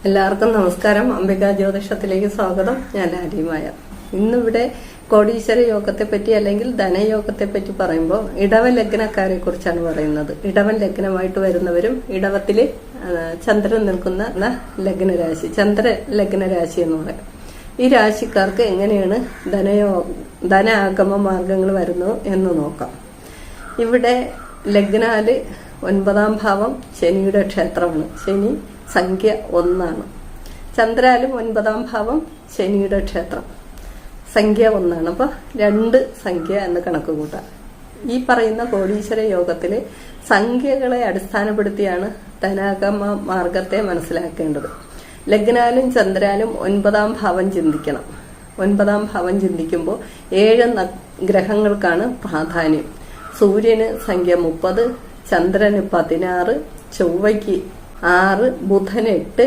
എല്ലാവർക്കും നമസ്കാരം. അംബിക ജ്യോതിഷത്തിലേക്ക് സ്വാഗതം. ഞാൻ ആര്യമായ. ഇന്നിവിടെ കോടീശ്വര യോഗത്തെ പറ്റി അല്ലെങ്കിൽ ധനയോഗത്തെ പറ്റി പറയുമ്പോൾ ഇടവ ലഗ്നക്കാരെ കുറിച്ചാണ് പറയുന്നത്. ഇടവൻ ലഗ്നമായിട്ട് വരുന്നവരും ഇടവത്തില് ചന്ദ്രൻ നിൽക്കുന്ന ലഗ്നരാശി, ചന്ദ്ര ലഗ്നരാശി എന്ന് പറയാം. ഈ രാശിക്കാർക്ക് എങ്ങനെയാണ് ധനാഗമ മാർഗങ്ങൾ വരുന്നത് എന്ന് നോക്കാം. ഇവിടെ ലഗ്നാല് 9ാം ഭാവം ശനിയുടെ ക്ഷേത്രമാണ്. ശനി സംഖ്യ 1 ചന്ദ്രാലും 9ാം ഭാവം ശനിയുടെ ക്ഷേത്രം സംഖ്യ 1. അപ്പൊ 2 സംഖ്യ എന്ന് കണക്ക് കൂട്ടാം. ഈ പറയുന്ന കോടീശ്വര യോഗത്തില് സംഖ്യകളെ അടിസ്ഥാനപ്പെടുത്തിയാണ് ധനാഗമ മാർഗത്തെ മനസ്സിലാക്കേണ്ടത്. ലഗ്നാലും ചന്ദ്രാലും 9ാം ഭാവം ചിന്തിക്കണം. 9ാം ഭാവം ചിന്തിക്കുമ്പോൾ 7 ഗ്രഹങ്ങൾക്കാണ് പ്രാധാന്യം. സൂര്യന് സംഖ്യ 30, ചന്ദ്രന് 16, ചൊവ്വയ്ക്ക് 6, ബുധന് 8,